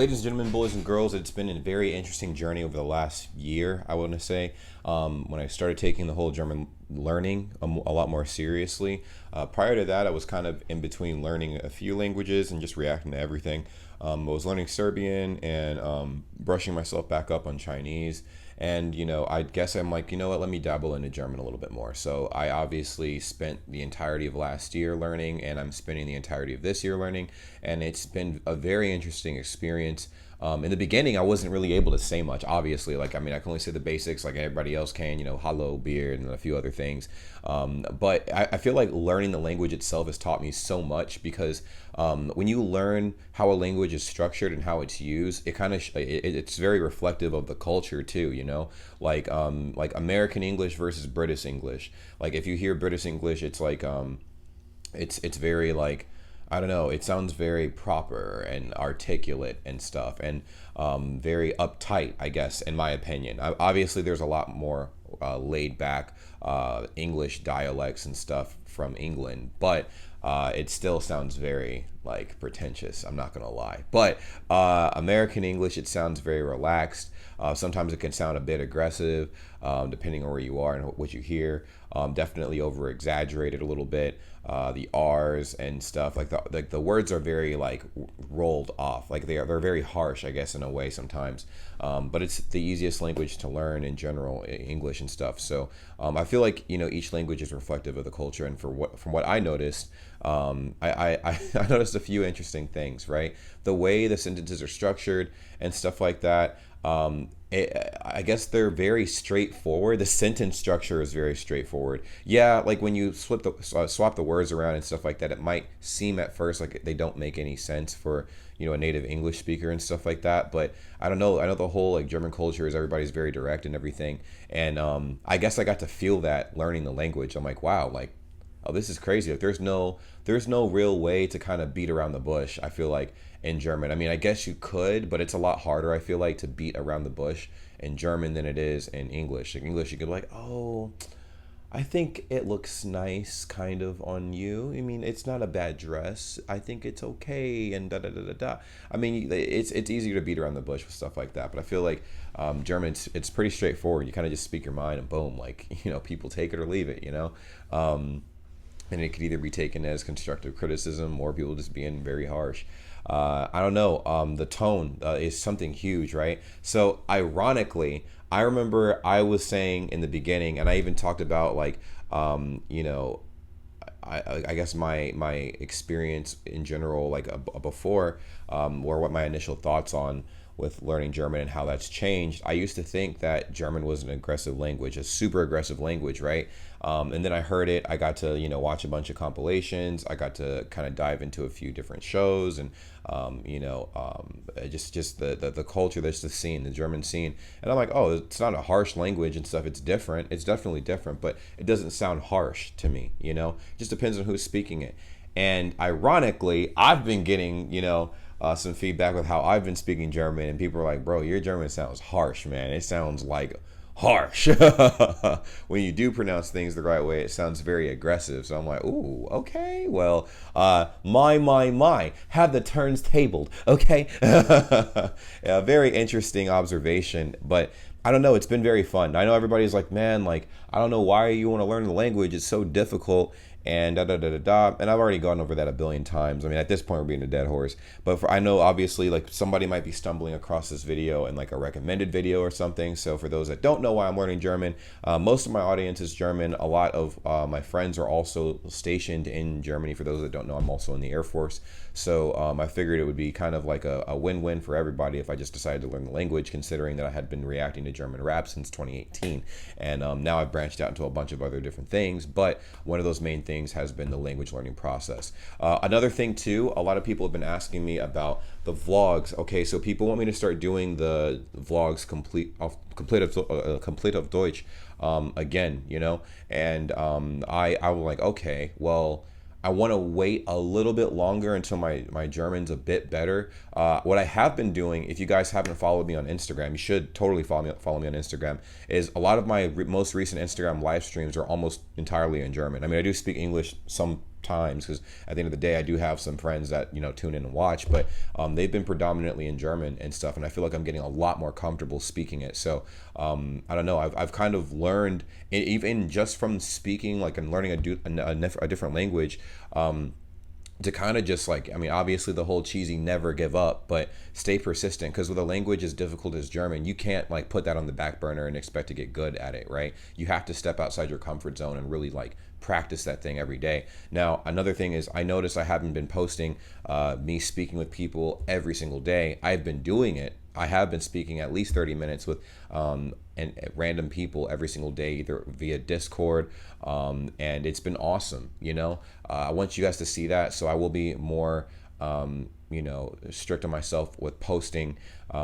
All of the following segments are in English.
ladies and gentlemen, boys and girls, it's been a very interesting journey over the last year, I want to say. When I started taking the whole German learning a lot more seriously. Prior to that, I was kind of in between learning a few languages and just reacting to everything. I was learning Serbian and brushing myself back up on Chinese. And, I guess I'm like, you know what, let me dabble into German a little bit more. So I obviously spent the entirety of last year learning, and I'm spending the entirety of this year learning. And it's been a very interesting experience. In the beginning, I wasn't really able to say much, obviously. Like, I mean, I can only say the basics like everybody else can, hello, beer, and a few other things. But I feel like learning the language itself has taught me so much because when you learn how a language is structured and how it's used, it kind of it's very reflective of the culture too. Like American English versus British English. Like if you hear British English, it's like it's very like, I don't know, it sounds very proper and articulate and stuff, and very uptight, I guess, in my opinion. Obviously, there's a lot more laid back English dialects and stuff from England, but it still sounds very like pretentious. I'm not gonna lie. But American English, it sounds very relaxed. Sometimes it can sound a bit aggressive, depending on where you are and what you hear. Definitely over exaggerated a little bit. The R's and stuff like the words are very like rolled off. Like they're very harsh, I guess, in a way sometimes. But it's the easiest language to learn in general, English and stuff. So I feel like each language is reflective of the culture. And from what I noticed, I noticed a few interesting things. Right, the way the sentences are structured and stuff like that. I guess they're very straightforward. The sentence structure is very straightforward. Yeah, like when you swap the words around and stuff like that, it might seem at first like they don't make any sense for a native English speaker and stuff like that. But I don't know. I know the whole like German culture is everybody's very direct and everything. And I guess I got to feel that learning the language. I'm like, wow, like, oh, this is crazy. Like, there's no real way to kind of beat around the bush, I feel like, in German. I mean, I guess you could, but it's a lot harder, I feel like, to beat around the bush in German than it is in English. Like English, you could be like, oh, I think it looks nice kind of on you. I mean, it's not a bad dress. I think it's okay, and da da da da da. I mean, it's easier to beat around the bush with stuff like that. But I feel like German, it's pretty straightforward. You kind of just speak your mind and boom, like, people take it or leave it, and it could either be taken as constructive criticism or people just being very harsh. I don't know. The tone is something huge, right? So ironically, I remember I was saying in the beginning, and I even talked about like, I guess my experience in general, like before, or what my initial thoughts on with learning German and how that's changed. I used to think that German was an aggressive language, a super aggressive language, right? And then I heard it. I got to, watch a bunch of compilations. I got to kind of dive into a few different shows and, just the culture, that's the scene, the German scene. And I'm like, oh, it's not a harsh language and stuff. It's different. It's definitely different, but it doesn't sound harsh to me, It just depends on who's speaking it. And ironically, I've been getting, some feedback with how I've been speaking German, and people are like, bro, your German sounds harsh, man. It sounds like harsh. When you do pronounce things the right way, it sounds very aggressive. So I'm like, ooh, okay, well, my, have the turns tabled, okay? A very interesting observation, but I don't know, it's been very fun. I know everybody's like, man, like, I don't know why you want to learn the language. It's so difficult. And da da da da da. And I've already gone over that a billion times. I mean, at this point, we're being a dead horse. But I know, obviously, like somebody might be stumbling across this video and like a recommended video or something. So for those that don't know why I'm learning German, most of my audience is German. A lot of my friends are also stationed in Germany. For those that don't know, I'm also in the Air Force. So I figured it would be kind of like a win-win for everybody if I just decided to learn the language, considering that I had been reacting to German rap since 2018. And now I've branched out into a bunch of other different things. But one of those main things has been the language learning process. Another thing too, a lot of people have been asking me about the vlogs. Okay, so people want me to start doing the vlogs complete of Deutsch again, and I was like, okay, well, I want to wait a little bit longer until my German's a bit better. What I have been doing, if you guys haven't followed me on Instagram, you should totally follow me on Instagram, is a lot of my most recent Instagram live streams are almost entirely in German. I mean, I do speak English some times, because at the end of the day, I do have some friends that tune in and watch, but they've been predominantly in German and stuff, and I feel like I'm getting a lot more comfortable speaking it. So I don't know. I've kind of learned, even just from speaking, like, and learning a different language. To kind of just, like, I mean, obviously the whole cheesy never give up, but stay persistent, because with a language as difficult as German, you can't, like, put that on the back burner and expect to get good at it, right? You have to step outside your comfort zone and really, like, practice that thing every day. Now, another thing is, I noticed I haven't been posting me speaking with people every single day. I've been doing it. I have been speaking at least 30 minutes with and random people every single day, either via Discord, and it's been awesome. I want you guys to see that, so I will be more strict on myself with posting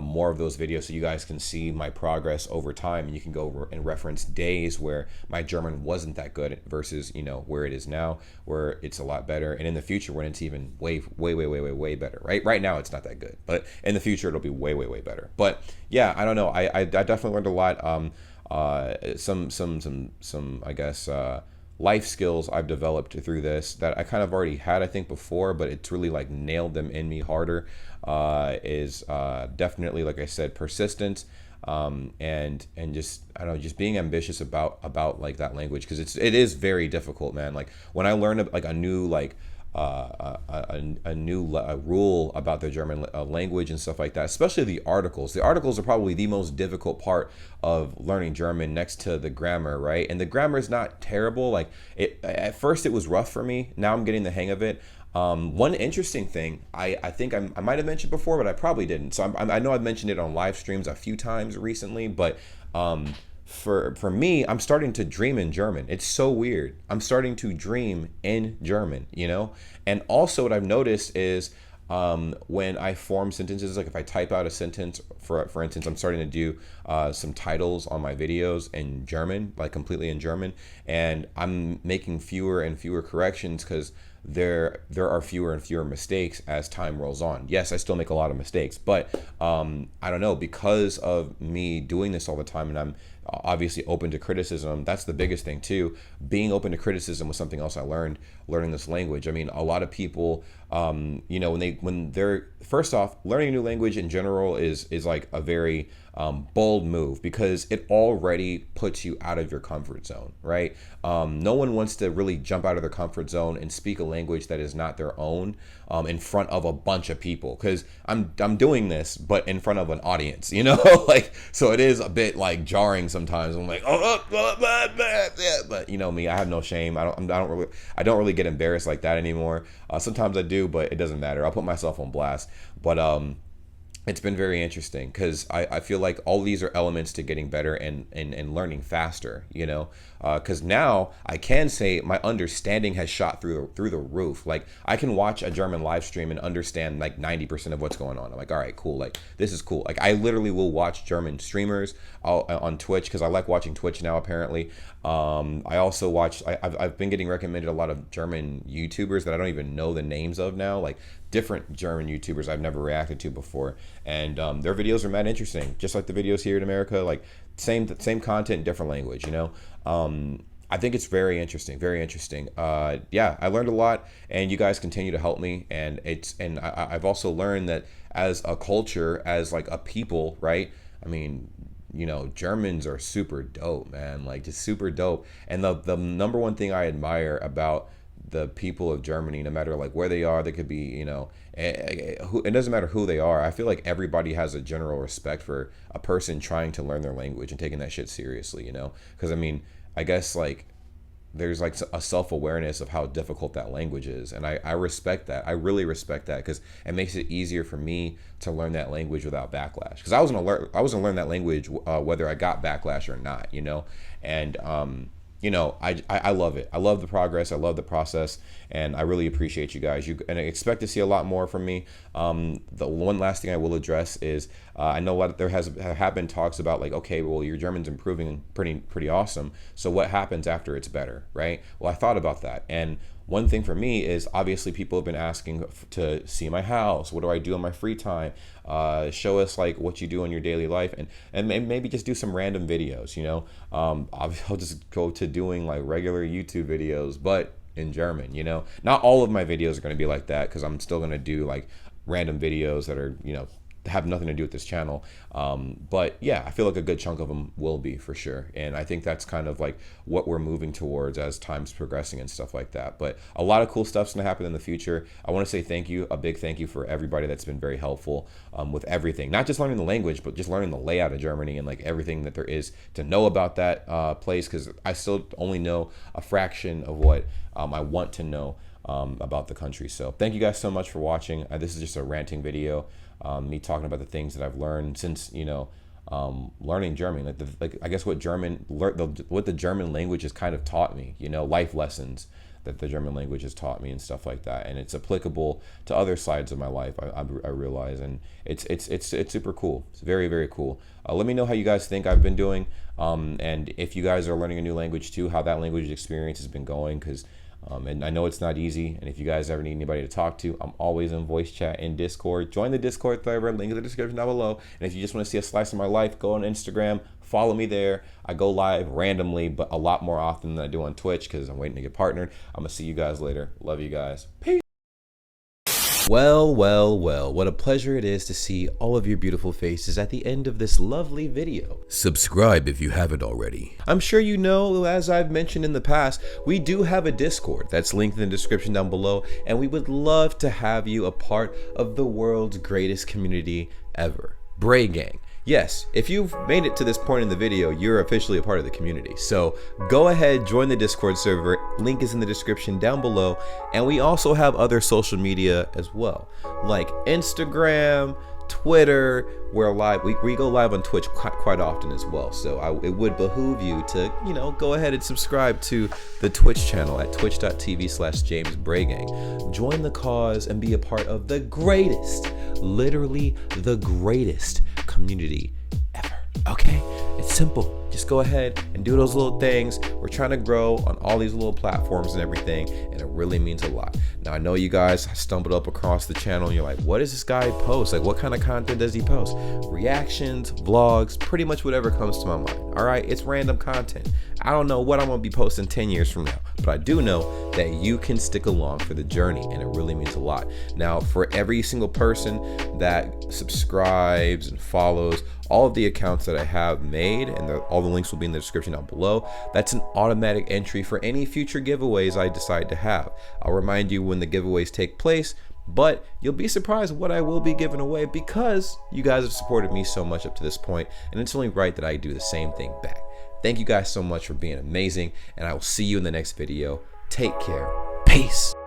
more of those videos, so you guys can see my progress over time, and you can go and reference days where my German wasn't that good versus where it is now, where it's a lot better, and in the future when it's even way better. Right now it's not that good, but in the future it'll be way better. But yeah, I don't know. I definitely learned a lot. Some I guess life skills I've developed through this that I kind of already had, I think, before, but it's really, like, nailed them in me harder, is definitely, like I said, persistence, and just, I don't know, just being ambitious about like that language, because it is very difficult, man. Like, when I learn, like, a new, like, a rule about the German language and stuff like that, especially the articles. The articles are probably the most difficult part of learning German, next to the grammar, right? And the grammar is not terrible. Like, at first it was rough for me. Now I'm getting the hang of it. One interesting thing, I think I might have mentioned before, but I probably didn't. So I know I've mentioned it on live streams a few times recently, but for me, I'm starting to dream in German. It's so weird. I'm starting to dream in German, And also what I've noticed is when I form sentences, like if I type out a sentence, for instance, I'm starting to do some titles on my videos in German, like completely in German, and I'm making fewer and fewer corrections, because there are fewer and fewer mistakes as time rolls on. Yes, I still make a lot of mistakes, but I don't know, because of me doing this all the time, and I'm obviously open to criticism. That's the biggest thing too. Being open to criticism was something else I learned learning this language. I mean, a lot of people, when they're first off, learning a new language in general is like a very bold move, because it already puts you out of your comfort zone, right? No one wants to really jump out of their comfort zone and speak a language that is not their own in front of a bunch of people, because I'm doing this, but in front of an audience, like, so it is a bit, like, jarring sometimes. I'm like, yeah, but me, I have no shame. I don't really get embarrassed like that anymore. Sometimes I do, but it doesn't matter. I'll put myself on blast. But it's been very interesting, because I feel like all these are elements to getting better and learning faster, because now I can say my understanding has shot through the roof. Like, I can watch a German live stream and understand like 90% of what's going on. I'm like, all right, cool. Like, this is cool. Like, I literally will watch German streamers on Twitch, because I like watching Twitch now, apparently. I also watch, I've been getting recommended a lot of German YouTubers that I don't even know the names of now, like different German YouTubers I've never reacted to before, and their videos are mad interesting, just like the videos here in America, like same content, different language, I think it's very interesting, very interesting. Yeah, I learned a lot, and you guys continue to help me, and I've also learned that as a culture, as like a people, right? I mean, Germans are super dope, man, like just super dope. And the number one thing I admire about the people of Germany, no matter like where they are, they could be, it doesn't matter who they are. I feel like everybody has a general respect for a person trying to learn their language and taking that shit seriously, because I mean, I guess like there's like a self-awareness of how difficult that language is, and I respect that. I really respect that, because it makes it easier for me to learn that language without backlash, because I was gonna learn that language whether I got backlash or not, and I love it. I love the progress. I love the process, and I really appreciate you guys. And I expect to see a lot more from me. The one last thing I will address is I know there have been talks about like, okay, well, your German's improving pretty awesome. So what happens after it's better, right? Well, I thought about that, and one thing for me is obviously people have been asking to see my house. What do I do in my free time? Show us like what you do in your daily life, and maybe just do some random videos. I'll just go to doing like regular YouTube videos, but in German, you know? Not all of my videos are going to be like that, because I'm still going to do like random videos that are, you know, have nothing to do with this channel. But yeah, I feel like a good chunk of them will be, for sure. And I think that's kind of like what we're moving towards as time's progressing and stuff like that. But a lot of cool stuff's gonna happen in the future. I want to say thank you, a big thank you for everybody that's been very helpful with everything, not just learning the language, but just learning the layout of Germany and like everything that there is to know about that place, because I still only know a fraction of what I want to know about the country. So thank you guys so much for watching. This is just a ranting video, me talking about the things that I've learned since, you know, learning German, like I guess what the German language has kind of taught me, you know, life lessons that the German language has taught me and stuff like that, and it's applicable to other sides of my life. I realize, and it's super cool. It's very, very cool. Let me know how you guys think I've been doing, and if you guys are learning a new language too, how that language experience has been going, because and I know it's not easy. And if you guys ever need anybody to talk to, I'm always in voice chat in Discord. Join the Discord server, link in the description down below. And if you just want to see a slice of my life, go on Instagram, follow me there. I go live randomly, but a lot more often than I do on Twitch, because I'm waiting to get partnered. I'm gonna see you guys later. Love you guys. Peace. Well, well, well, what a pleasure it is to see all of your beautiful faces at the end of this lovely video. Subscribe if you haven't already. I'm sure you know, as I've mentioned in the past, we do have a Discord that's linked in the description down below, and we would love to have you a part of the world's greatest community ever, Bray Gang. Yes, if you've made it to this point in the video, you're officially a part of the community. So go ahead, join the Discord server. Link is in the description down below. And we also have other social media as well, like Instagram, Twitter. We're live. We go live on Twitch quite often as well. So it would behoove you to, you know, go ahead and subscribe to the Twitch channel at twitch.tv/JamesBrayGang. Join the cause and be a part of the greatest, literally the greatest community ever. Okay, it's simple. Just go ahead and do those little things. We're trying to grow on all these little platforms and everything, and it really means a lot. Now, I know you guys stumbled up across the channel and you're like, what does this guy post? Like, what kind of content does he post? Reactions, vlogs, pretty much whatever comes to my mind. All right, it's random content. I don't know what I'm gonna be posting 10 years from now, but I do know that you can stick along for the journey, and it really means a lot. Now, for every single person that subscribes and follows all of the accounts that I have made, and all the links will be in the description down below, that's an automatic entry for any future giveaways I decide to have. I'll remind you when the giveaways take place, but you'll be surprised what I will be giving away, because you guys have supported me so much up to this point, and it's only right that I do the same thing back. Thank you guys so much for being amazing, and I will see you in the next video. Take care. Peace.